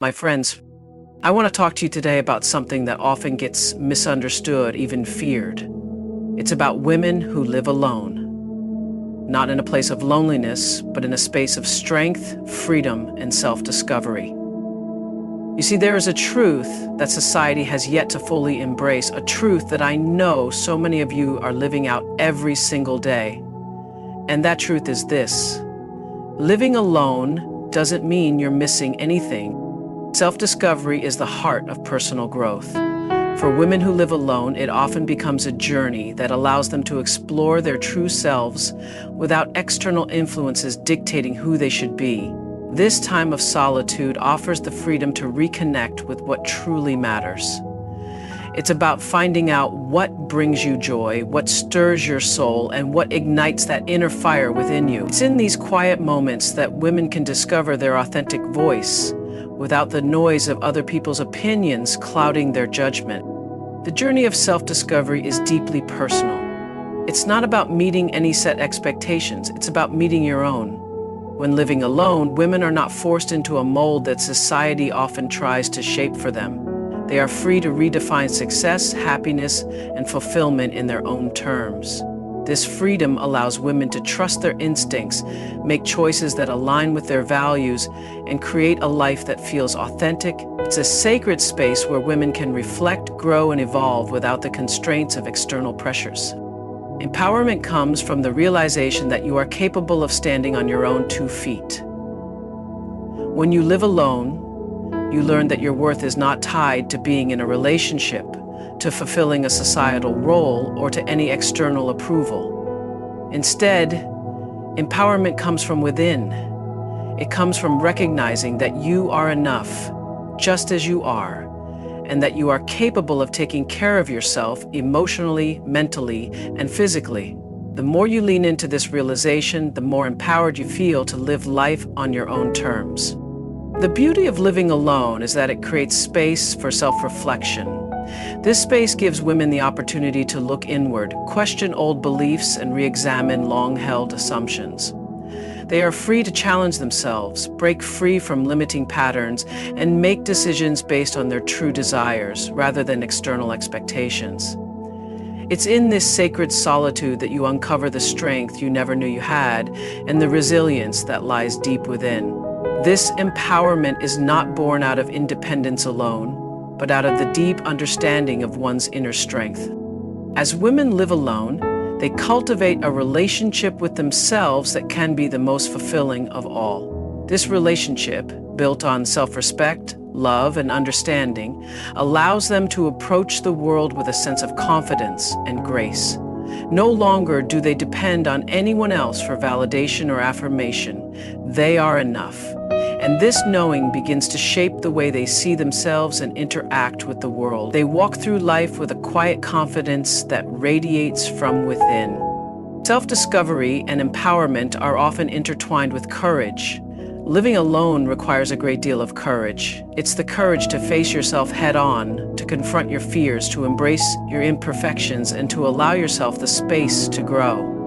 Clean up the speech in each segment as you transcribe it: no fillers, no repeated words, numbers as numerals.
My friends, I want to talk to you today about something that often gets misunderstood, even feared. It's about women who live alone. Not in a place of loneliness, but in a space of strength, freedom, and self-discovery. You see, there is a truth that society has yet to fully embrace, a truth that I know so many of you are living out every single day. And that truth is this: living alone doesn't mean you're missing anything. Self-discovery is the heart of personal growth. For women who live alone, it often becomes a journey that allows them to explore their true selves without external influences dictating who they should be. This time of solitude offers the freedom to reconnect with what truly matters. It's about finding out what brings you joy, what stirs your soul, and what ignites that inner fire within you. It's in these quiet moments that women can discover their authentic voice without the noise of other people's opinions clouding their judgment. The journey of self-discovery is deeply personal. It's not about meeting any set expectations, it's about meeting your own. When living alone, women are not forced into a mold that society often tries to shape for them. They are free to redefine success, happiness, and fulfillment in their own terms. This freedom allows women to trust their instincts, make choices that align with their values, and create a life that feels authentic. It's a sacred space where women can reflect, grow, and evolve without the constraints of external pressures. Empowerment comes from the realization that you are capable of standing on your own 2 feet. When you live alone, you learn that your worth is not tied to being in a relationship, to fulfilling a societal role, or to any external approval. Instead, empowerment comes from within. It comes from recognizing that you are enough, just as you are, and that you are capable of taking care of yourself emotionally, mentally, and physically. The more you lean into this realization, the more empowered you feel to live life on your own terms. The beauty of living alone is that it creates space for self-reflection. This space gives women the opportunity to look inward, question old beliefs, and re-examine long-held assumptions. They are free to challenge themselves, break free from limiting patterns, and make decisions based on their true desires rather than external expectations. It's in this sacred solitude that you uncover the strength you never knew you had and the resilience that lies deep within. This empowerment is not born out of independence alone, but out of the deep understanding of one's inner strength. As women live alone, they cultivate a relationship with themselves that can be the most fulfilling of all. This relationship, built on self-respect, love, and understanding, allows them to approach the world with a sense of confidence and grace. No longer do they depend on anyone else for validation or affirmation. They are enough. And this knowing begins to shape the way they see themselves and interact with the world. They walk through life with a quiet confidence that radiates from within. Self-discovery and empowerment are often intertwined with courage. Living alone requires a great deal of courage. It's the courage to face yourself head-on, to confront your fears, to embrace your imperfections, and to allow yourself the space to grow.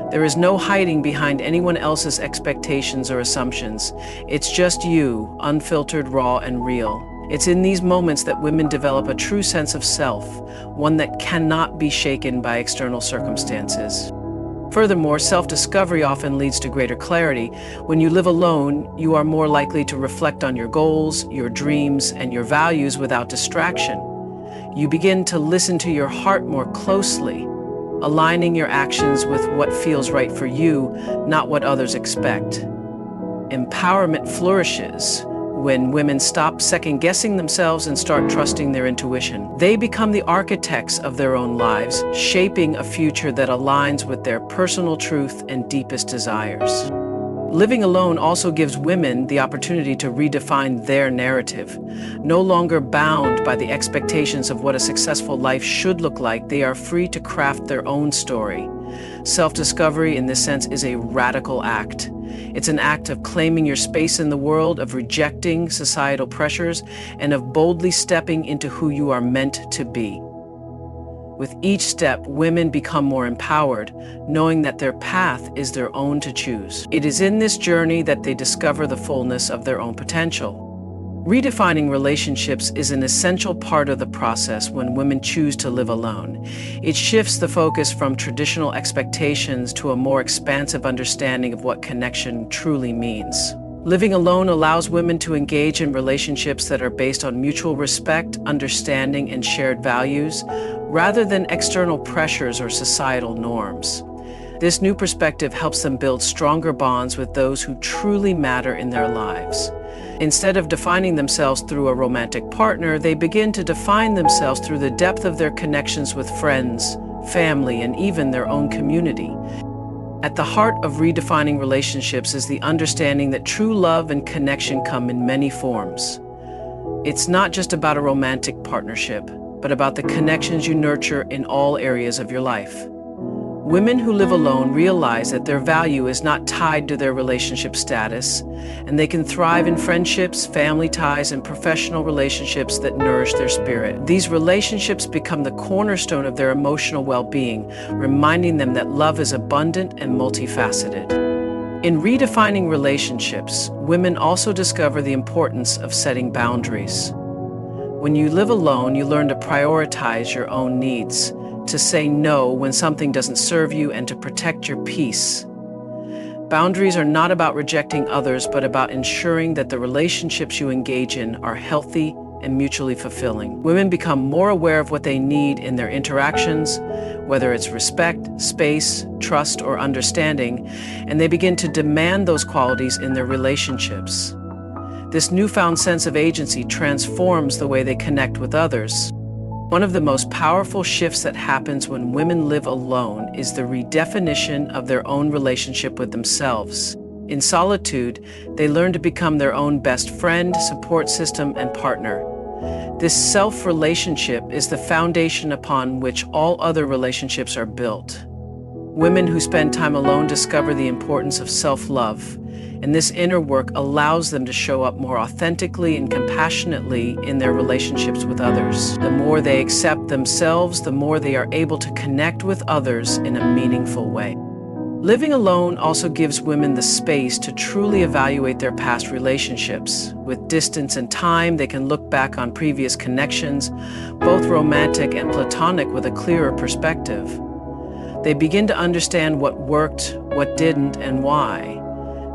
There is no hiding behind anyone else's expectations or assumptions. It's just you, unfiltered, raw, and real. It's in these moments that women develop a true sense of self, one that cannot be shaken by external circumstances. Furthermore, self-discovery often leads to greater clarity. When you live alone, you are more likely to reflect on your goals, your dreams, and your values without distraction. You begin to listen to your heart more closely, aligning your actions with what feels right for you, not what others expect. Empowerment flourishes when women stop second-guessing themselves and start trusting their intuition. They become the architects of their own lives, shaping a future that aligns with their personal truth and deepest desires. Living alone also gives women the opportunity to redefine their narrative. No longer bound by the expectations of what a successful life should look like, they are free to craft their own story. Self-discovery, in this sense, is a radical act. It's an act of claiming your space in the world, of rejecting societal pressures, and of boldly stepping into who you are meant to be. With each step, women become more empowered, knowing that their path is their own to choose. It is in this journey that they discover the fullness of their own potential. Redefining relationships is an essential part of the process when women choose to live alone. It shifts the focus from traditional expectations to a more expansive understanding of what connection truly means. Living alone allows women to engage in relationships that are based on mutual respect, understanding, and shared values, rather than external pressures or societal norms. This new perspective helps them build stronger bonds with those who truly matter in their lives. Instead of defining themselves through a romantic partner, they begin to define themselves through the depth of their connections with friends, family, and even their own community. At the heart of redefining relationships is the understanding that true love and connection come in many forms. It's not just about a romantic partnership, but about the connections you nurture in all areas of your life. Women who live alone realize that their value is not tied to their relationship status, and they can thrive in friendships, family ties, and professional relationships that nourish their spirit. These relationships become the cornerstone of their emotional well-being, reminding them that love is abundant and multifaceted. In redefining relationships, women also discover the importance of setting boundaries. When you live alone, you learn to prioritize your own needs, to say no when something doesn't serve you, and to protect your peace. Boundaries are not about rejecting others, but about ensuring that the relationships you engage in are healthy and mutually fulfilling. Women become more aware of what they need in their interactions, whether it's respect, space, trust, or understanding, and they begin to demand those qualities in their relationships. This newfound sense of agency transforms the way they connect with others. One of the most powerful shifts that happens when women live alone is the redefinition of their own relationship with themselves. In solitude, they learn to become their own best friend, support system, and partner. This self-relationship is the foundation upon which all other relationships are built. Women who spend time alone discover the importance of self-love, and this inner work allows them to show up more authentically and compassionately in their relationships with others. The more they accept themselves, the more they are able to connect with others in a meaningful way. Living alone also gives women the space to truly evaluate their past relationships. With distance and time, they can look back on previous connections, both romantic and platonic, with a clearer perspective. They begin to understand what worked, what didn't, and why.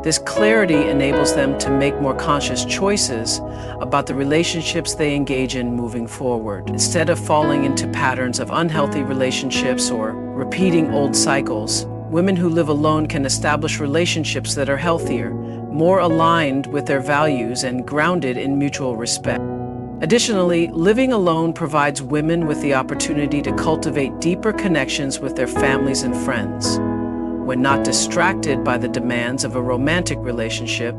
This clarity enables them to make more conscious choices about the relationships they engage in moving forward. Instead of falling into patterns of unhealthy relationships or repeating old cycles, women who live alone can establish relationships that are healthier, more aligned with their values, and grounded in mutual respect. Additionally, living alone provides women with the opportunity to cultivate deeper connections with their families and friends. When not distracted by the demands of a romantic relationship,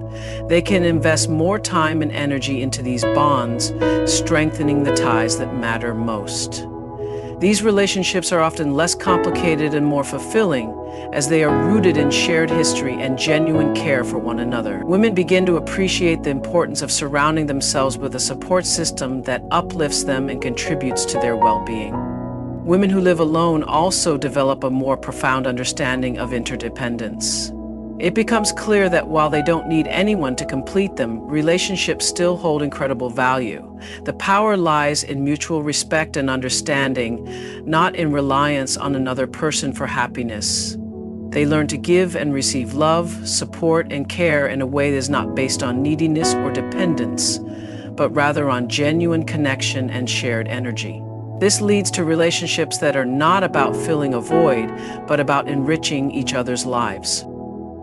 they can invest more time and energy into these bonds, strengthening the ties that matter most. These relationships are often less complicated and more fulfilling, as they are rooted in shared history and genuine care for one another. Women begin to appreciate the importance of surrounding themselves with a support system that uplifts them and contributes to their well-being. Women who live alone also develop a more profound understanding of interdependence. It becomes clear that while they don't need anyone to complete them, relationships still hold incredible value. The power lies in mutual respect and understanding, not in reliance on another person for happiness. They learn to give and receive love, support, and care in a way that is not based on neediness or dependence, but rather on genuine connection and shared energy. This leads to relationships that are not about filling a void, but about enriching each other's lives.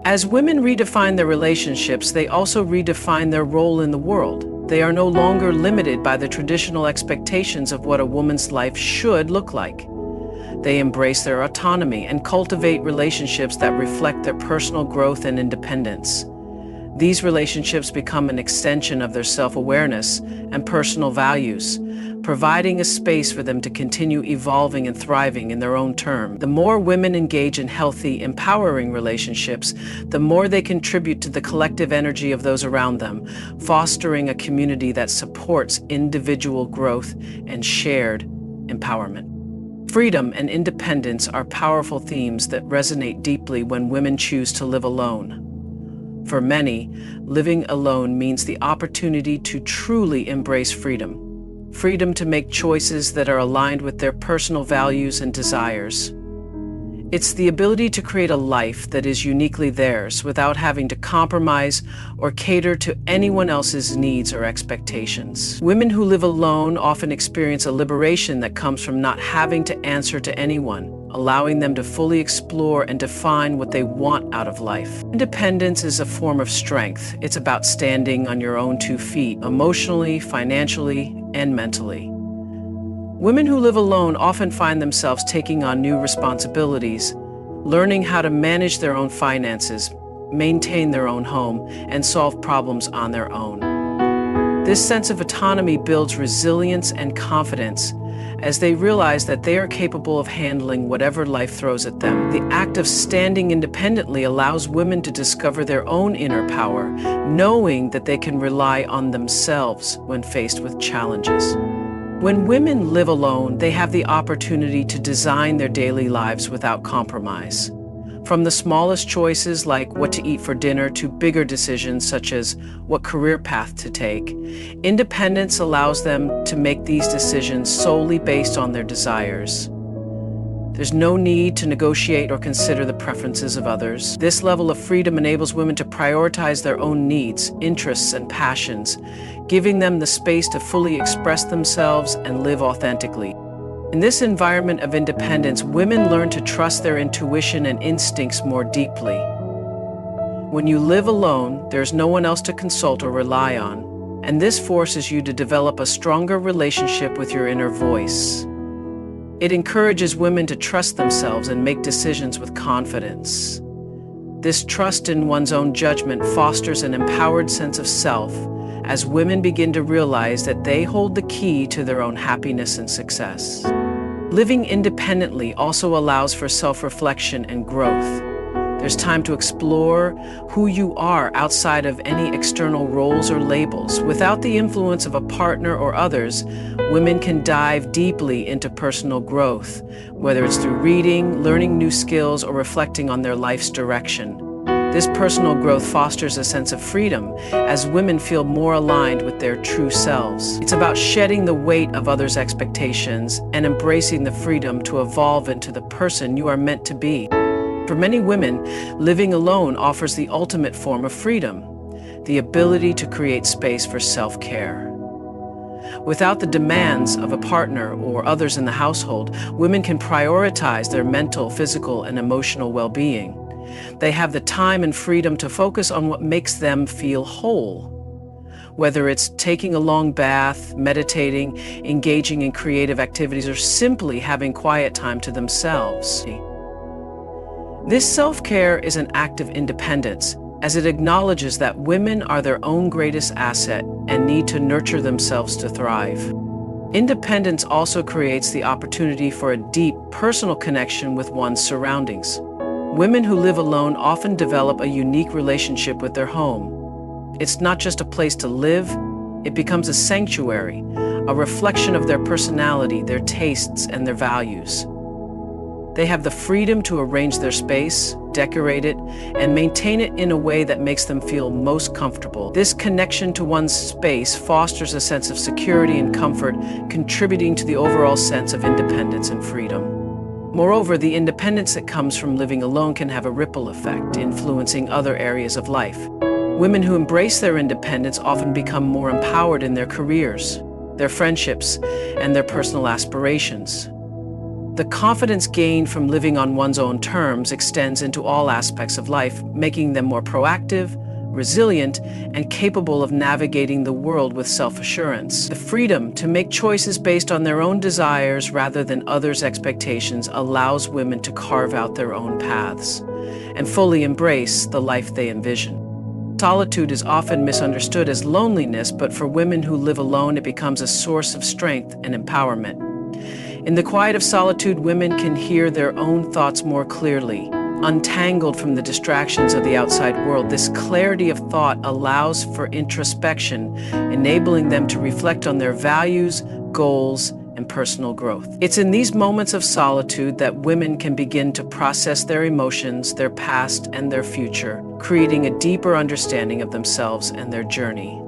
As women redefine their relationships, they also redefine their role in the world. They are no longer limited by the traditional expectations of what a woman's life should look like. They embrace their autonomy and cultivate relationships that reflect their personal growth and independence. These relationships become an extension of their self-awareness and personal values, providing a space for them to continue evolving and thriving in their own terms. The more women engage in healthy, empowering relationships, the more they contribute to the collective energy of those around them, fostering a community that supports individual growth and shared empowerment. Freedom and independence are powerful themes that resonate deeply when women choose to live alone. For many, living alone means the opportunity to truly embrace freedom. Freedom to make choices that are aligned with their personal values and desires. It's the ability to create a life that is uniquely theirs without having to compromise or cater to anyone else's needs or expectations. Women who live alone often experience a liberation that comes from not having to answer to anyone, allowing them to fully explore and define what they want out of life. Independence is a form of strength. It's about standing on your own 2 feet, emotionally, financially, and mentally. Women who live alone often find themselves taking on new responsibilities, learning how to manage their own finances, maintain their own home, and solve problems on their own. This sense of autonomy builds resilience and confidence as they realize that they are capable of handling whatever life throws at them. The act of standing independently allows women to discover their own inner power, knowing that they can rely on themselves when faced with challenges. When women live alone, they have the opportunity to design their daily lives without compromise. From the smallest choices like what to eat for dinner to bigger decisions such as what career path to take, independence allows them to make these decisions solely based on their desires. There's no need to negotiate or consider the preferences of others. This level of freedom enables women to prioritize their own needs, interests, and passions, giving them the space to fully express themselves and live authentically. In this environment of independence, women learn to trust their intuition and instincts more deeply. When you live alone, there's no one else to consult or rely on, and this forces you to develop a stronger relationship with your inner voice. It encourages women to trust themselves and make decisions with confidence. This trust in one's own judgment fosters an empowered sense of self as women begin to realize that they hold the key to their own happiness and success. Living independently also allows for self-reflection and growth. There's time to explore who you are outside of any external roles or labels. Without the influence of a partner or others, women can dive deeply into personal growth, whether it's through reading, learning new skills, or reflecting on their life's direction. This personal growth fosters a sense of freedom as women feel more aligned with their true selves. It's about shedding the weight of others' expectations and embracing the freedom to evolve into the person you are meant to be. For many women, living alone offers the ultimate form of freedom, the ability to create space for self-care. Without the demands of a partner or others in the household, women can prioritize their mental, physical, and emotional well-being. They have the time and freedom to focus on what makes them feel whole. Whether it's taking a long bath, meditating, engaging in creative activities, or simply having quiet time to themselves. This self-care is an act of independence, as it acknowledges that women are their own greatest asset and need to nurture themselves to thrive. Independence also creates the opportunity for a deep, personal connection with one's surroundings. Women who live alone often develop a unique relationship with their home. It's not just a place to live, it becomes a sanctuary, a reflection of their personality, their tastes, and their values. They have the freedom to arrange their space, decorate it, and maintain it in a way that makes them feel most comfortable. This connection to one's space fosters a sense of security and comfort, contributing to the overall sense of independence and freedom. Moreover, the independence that comes from living alone can have a ripple effect, influencing other areas of life. Women who embrace their independence often become more empowered in their careers, their friendships, and their personal aspirations. The confidence gained from living on one's own terms extends into all aspects of life, making them more proactive, resilient, and capable of navigating the world with self-assurance. The freedom to make choices based on their own desires rather than others' expectations allows women to carve out their own paths and fully embrace the life they envision. Solitude is often misunderstood as loneliness, but for women who live alone, it becomes a source of strength and empowerment. In the quiet of solitude, women can hear their own thoughts more clearly, untangled from the distractions of the outside world. This clarity of thought allows for introspection, enabling them to reflect on their values, goals, and and personal growth. It's in these moments of solitude that women can begin to process their emotions, their past, and their future, creating a deeper understanding of themselves and their journey.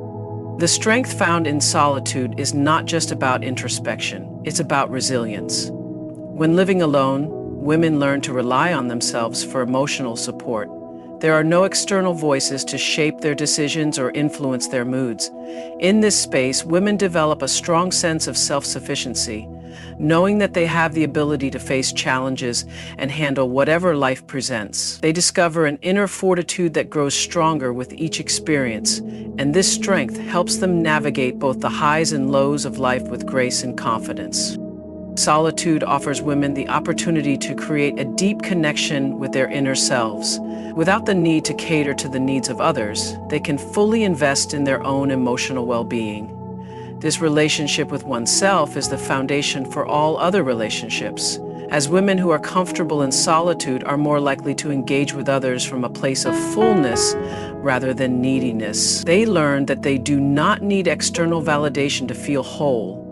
The strength found in solitude is not just about introspection, it's about resilience. When living alone, women learn to rely on themselves for emotional support. There are no external voices to shape their decisions or influence their moods. In this space, women develop a strong sense of self-sufficiency, knowing that they have the ability to face challenges and handle whatever life presents. They discover an inner fortitude that grows stronger with each experience, and this strength helps them navigate both the highs and lows of life with grace and confidence. Solitude offers women the opportunity to create a deep connection with their inner selves. Without the need to cater to the needs of others, they can fully invest in their own emotional well-being. This relationship with oneself is the foundation for all other relationships, as women who are comfortable in solitude are more likely to engage with others from a place of fullness rather than neediness. They learn that they do not need external validation to feel whole.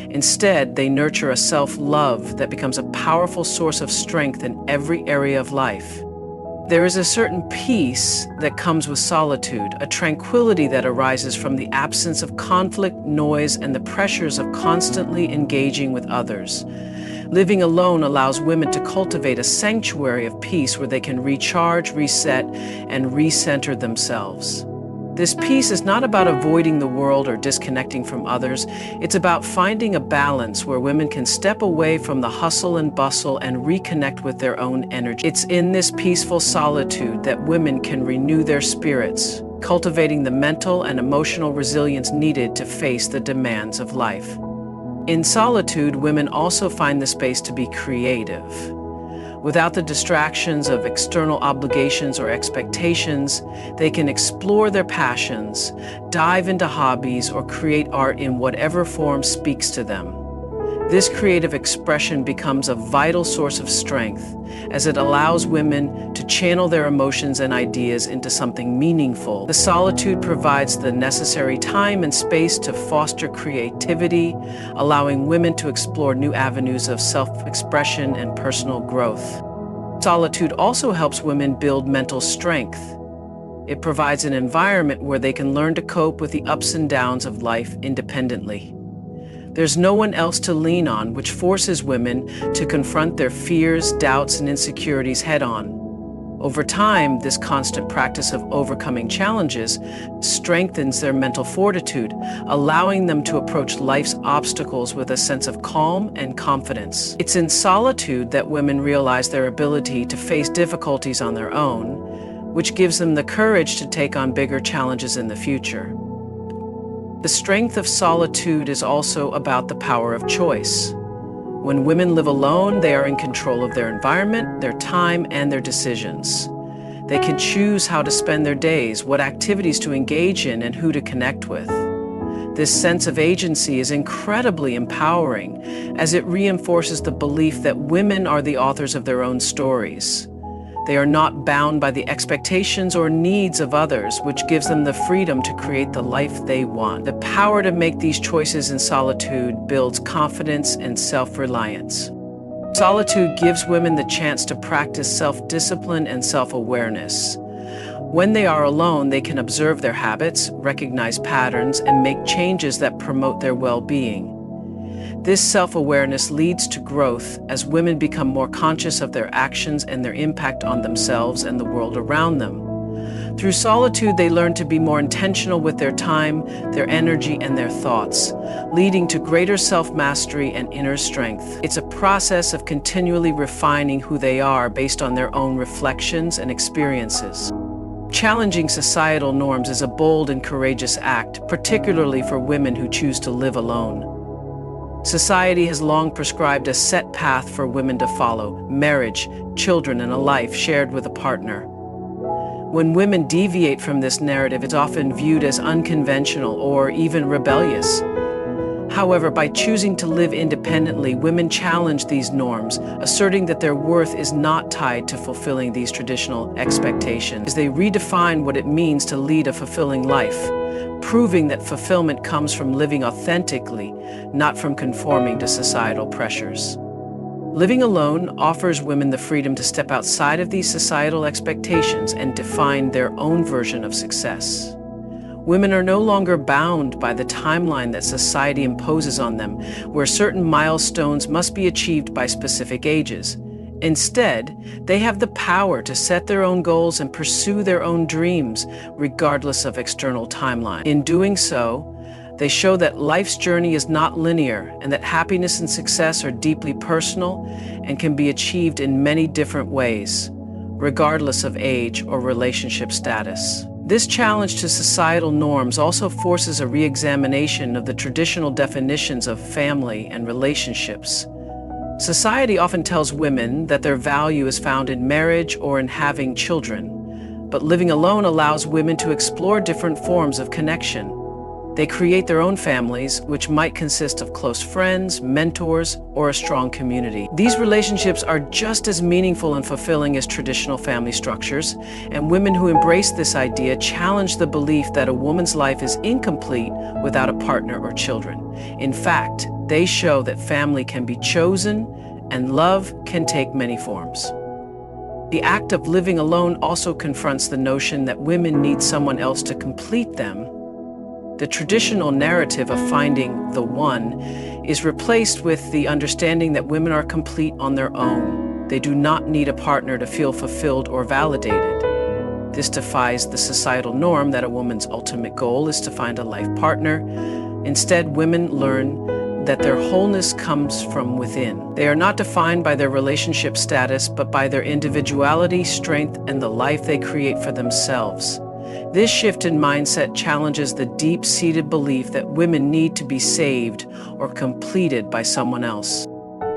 Instead, they nurture a self-love that becomes a powerful source of strength in every area of life. There is a certain peace that comes with solitude, a tranquility that arises from the absence of conflict, noise, and the pressures of constantly engaging with others. Living alone allows women to cultivate a sanctuary of peace where they can recharge, reset, and recenter themselves. This peace is not about avoiding the world or disconnecting from others. It's about finding a balance where women can step away from the hustle and bustle and reconnect with their own energy. It's in this peaceful solitude that women can renew their spirits, cultivating the mental and emotional resilience needed to face the demands of life. In solitude, women also find the space to be creative. Without the distractions of external obligations or expectations, they can explore their passions, dive into hobbies, or create art in whatever form speaks to them. This creative expression becomes a vital source of strength, as it allows women to channel their emotions and ideas into something meaningful. The solitude provides the necessary time and space to foster creativity, allowing women to explore new avenues of self-expression and personal growth. Solitude also helps women build mental strength. It provides an environment where they can learn to cope with the ups and downs of life independently. There's no one else to lean on, which forces women to confront their fears, doubts, and insecurities head-on. Over time, this constant practice of overcoming challenges strengthens their mental fortitude, allowing them to approach life's obstacles with a sense of calm and confidence. It's in solitude that women realize their ability to face difficulties on their own, which gives them the courage to take on bigger challenges in the future. The strength of solitude is also about the power of choice. When women live alone, they are in control of their environment, their time, and their decisions. They can choose how to spend their days, what activities to engage in, and who to connect with. This sense of agency is incredibly empowering, as it reinforces the belief that women are the authors of their own stories. They are not bound by the expectations or needs of others, which gives them the freedom to create the life they want. The power to make these choices in solitude builds confidence and self-reliance. Solitude gives women the chance to practice self-discipline and self-awareness. When they are alone, they can observe their habits, recognize patterns, and make changes that promote their well-being. This self-awareness leads to growth as women become more conscious of their actions and their impact on themselves and the world around them. Through solitude, they learn to be more intentional with their time, their energy, and their thoughts, leading to greater self-mastery and inner strength. It's a process of continually refining who they are based on their own reflections and experiences. Challenging societal norms is a bold and courageous act, particularly for women who choose to live alone. Society has long prescribed a set path for women to follow: marriage, children, and a life shared with a partner. When women deviate from this narrative, it's often viewed as unconventional or even rebellious. However, by choosing to live independently, women challenge these norms, asserting that their worth is not tied to fulfilling these traditional expectations. They redefine what it means to lead a fulfilling life, proving that fulfillment comes from living authentically, not from conforming to societal pressures. Living alone offers women the freedom to step outside of these societal expectations and define their own version of success. Women are no longer bound by the timeline that society imposes on them, where certain milestones must be achieved by specific ages. Instead, they have the power to set their own goals and pursue their own dreams, regardless of external timeline. In doing so, they show that life's journey is not linear and that happiness and success are deeply personal and can be achieved in many different ways, regardless of age or relationship status. This challenge to societal norms also forces a re-examination of the traditional definitions of family and relationships. Society often tells women that their value is found in marriage or in having children, but living alone allows women to explore different forms of connection. They create their own families, which might consist of close friends, mentors, or a strong community. These relationships are just as meaningful and fulfilling as traditional family structures, and women who embrace this idea challenge the belief that a woman's life is incomplete without a partner or children. In fact, they show that family can be chosen and love can take many forms. The act of living alone also confronts the notion that women need someone else to complete them. The traditional narrative of finding the one is replaced with the understanding that women are complete on their own. They do not need a partner to feel fulfilled or validated. This defies the societal norm that a woman's ultimate goal is to find a life partner. Instead, women learn that their wholeness comes from within. They are not defined by their relationship status, but by their individuality, strength, and the life they create for themselves. This shift in mindset challenges the deep-seated belief that women need to be saved or completed by someone else.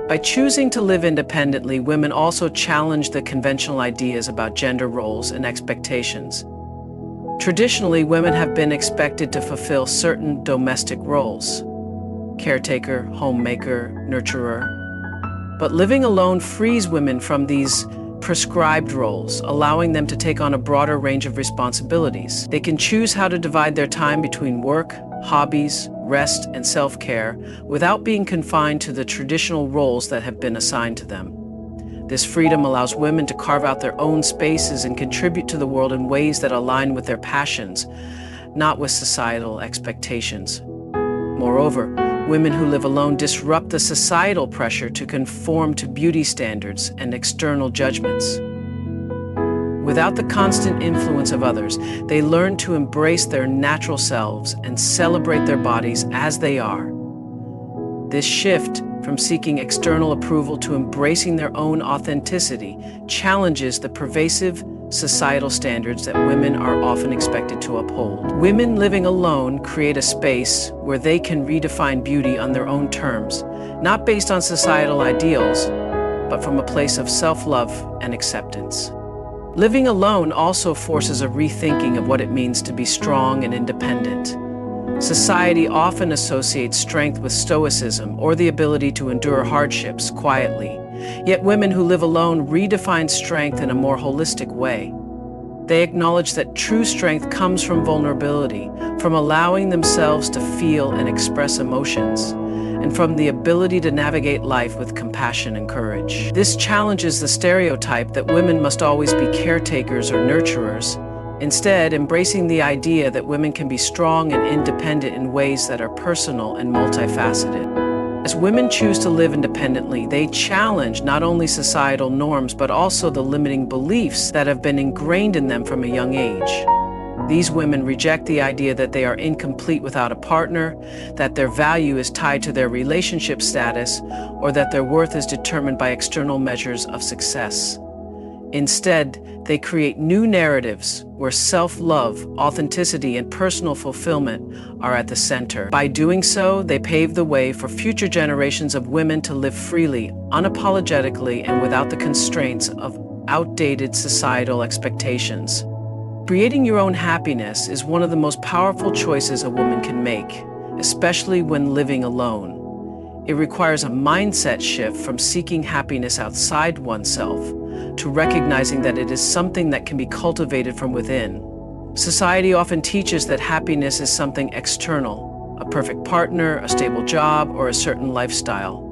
By choosing to live independently, women also challenge the conventional ideas about gender roles and expectations. Traditionally, women have been expected to fulfill certain domestic roles: caretaker, homemaker, nurturer. But living alone frees women from these prescribed roles, allowing them to take on a broader range of responsibilities. They can choose how to divide their time between work, hobbies, rest, and self-care without being confined to the traditional roles that have been assigned to them. This freedom allows women to carve out their own spaces and contribute to the world in ways that align with their passions, not with societal expectations. Moreover, women who live alone disrupt the societal pressure to conform to beauty standards and external judgments. Without the constant influence of others, they learn to embrace their natural selves and celebrate their bodies as they are. This shift from seeking external approval to embracing their own authenticity challenges the pervasive societal standards that women are often expected to uphold. Women living alone create a space where they can redefine beauty on their own terms, not based on societal ideals, but from a place of self-love and acceptance. Living alone also forces a rethinking of what it means to be strong and independent. Society often associates strength with stoicism or the ability to endure hardships quietly. Yet women who live alone redefine strength in a more holistic way. They acknowledge that true strength comes from vulnerability, from allowing themselves to feel and express emotions, and from the ability to navigate life with compassion and courage. This challenges the stereotype that women must always be caretakers or nurturers, instead embracing the idea that women can be strong and independent in ways that are personal and multifaceted. As women choose to live independently, they challenge not only societal norms, but also the limiting beliefs that have been ingrained in them from a young age. These women reject the idea that they are incomplete without a partner, that their value is tied to their relationship status, or that their worth is determined by external measures of success. Instead, they create new narratives where self-love, authenticity, and personal fulfillment are at the center. By doing so, they pave the way for future generations of women to live freely, unapologetically, and without the constraints of outdated societal expectations. Creating your own happiness is one of the most powerful choices a woman can make. especially when living alone. It requires a mindset shift from seeking happiness outside oneself to recognizing that it is something that can be cultivated from within. Society often teaches that happiness is something external, a perfect partner, a stable job, or a certain lifestyle.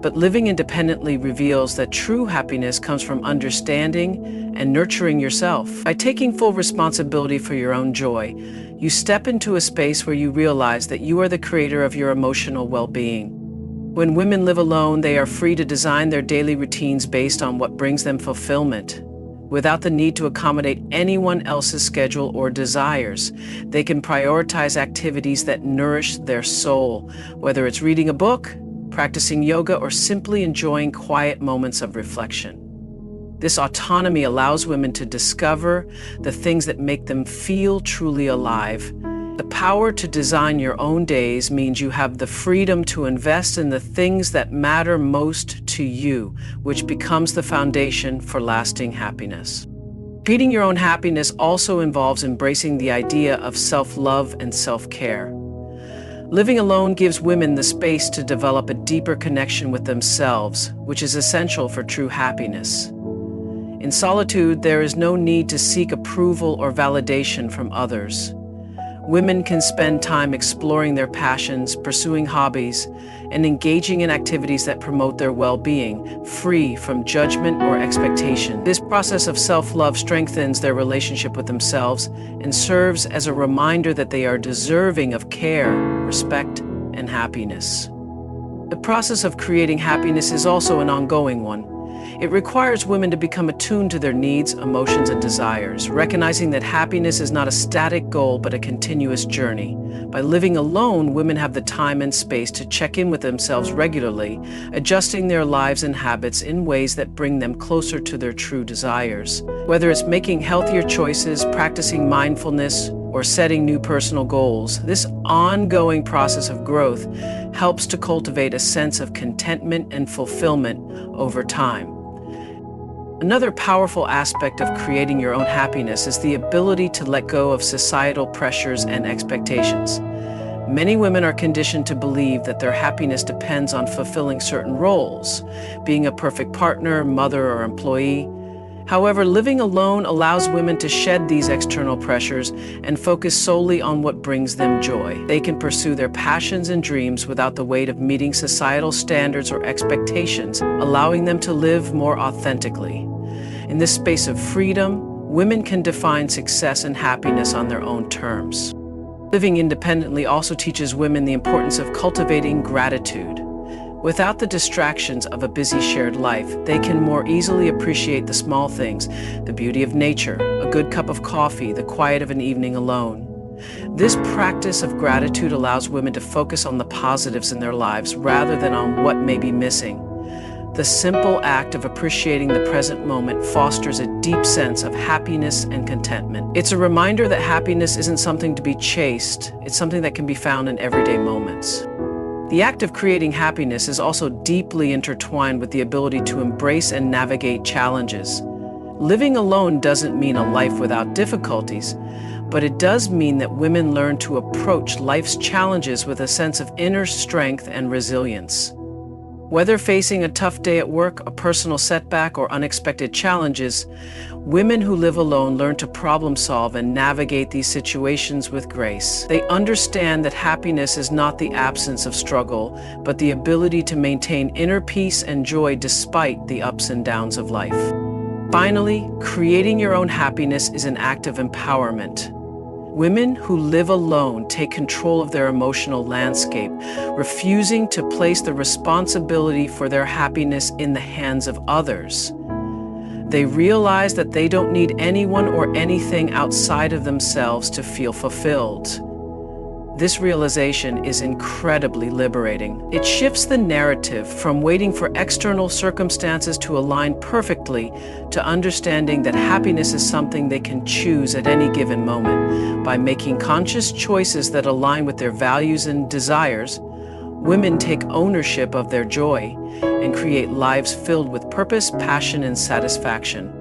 But living independently reveals that true happiness comes from understanding and nurturing yourself. By taking full responsibility for your own joy, you step into a space where you realize that you are the creator of your emotional well-being. When women live alone, they are free to design their daily routines based on what brings them fulfillment. Without the need to accommodate anyone else's schedule or desires, they can prioritize activities that nourish their soul, whether it's reading a book, practicing yoga, or simply enjoying quiet moments of reflection. This autonomy allows women to discover the things that make them feel truly alive. The power to design your own days means you have the freedom to invest in the things that matter most to you, which becomes the foundation for lasting happiness. Creating your own happiness also involves embracing the idea of self-love and self-care. Living alone gives women the space to develop a deeper connection with themselves, which is essential for true happiness. In solitude, there is no need to seek approval or validation from others. Women can spend time exploring their passions, pursuing hobbies, and engaging in activities that promote their well-being, free from judgment or expectation. This process of self-love strengthens their relationship with themselves and serves as a reminder that they are deserving of care, respect, and happiness. The process of creating happiness is also an ongoing one. It requires women to become attuned to their needs, emotions, and desires, recognizing that happiness is not a static goal but a continuous journey. By living alone, women have the time and space to check in with themselves regularly, adjusting their lives and habits in ways that bring them closer to their true desires. Whether it's making healthier choices, practicing mindfulness, or setting new personal goals, this ongoing process of growth helps to cultivate a sense of contentment and fulfillment over time. Another powerful aspect of creating your own happiness is the ability to let go of societal pressures and expectations. Many women are conditioned to believe that their happiness depends on fulfilling certain roles, being a perfect partner, mother, or employee. However, living alone allows women to shed these external pressures and focus solely on what brings them joy. They can pursue their passions and dreams without the weight of meeting societal standards or expectations, allowing them to live more authentically. In this space of freedom, women can define success and happiness on their own terms. Living independently also teaches women the importance of cultivating gratitude. Without the distractions of a busy shared life, they can more easily appreciate the small things, the beauty of nature, a good cup of coffee, the quiet of an evening alone. This practice of gratitude allows women to focus on the positives in their lives rather than on what may be missing. The simple act of appreciating the present moment fosters a deep sense of happiness and contentment. It's a reminder that happiness isn't something to be chased, it's something that can be found in everyday moments. The act of creating happiness is also deeply intertwined with the ability to embrace and navigate challenges. Living alone doesn't mean a life without difficulties, but it does mean that women learn to approach life's challenges with a sense of inner strength and resilience. Whether facing a tough day at work, a personal setback, or unexpected challenges, women who live alone learn to problem solve and navigate these situations with grace. They understand that happiness is not the absence of struggle, but the ability to maintain inner peace and joy despite the ups and downs of life. Finally, creating your own happiness is an act of empowerment. Women who live alone take control of their emotional landscape, refusing to place the responsibility for their happiness in the hands of others. They realize that they don't need anyone or anything outside of themselves to feel fulfilled. This realization is incredibly liberating. It shifts the narrative from waiting for external circumstances to align perfectly to understanding that happiness is something they can choose at any given moment. By making conscious choices that align with their values and desires, women take ownership of their joy and create lives filled with purpose, passion, and satisfaction.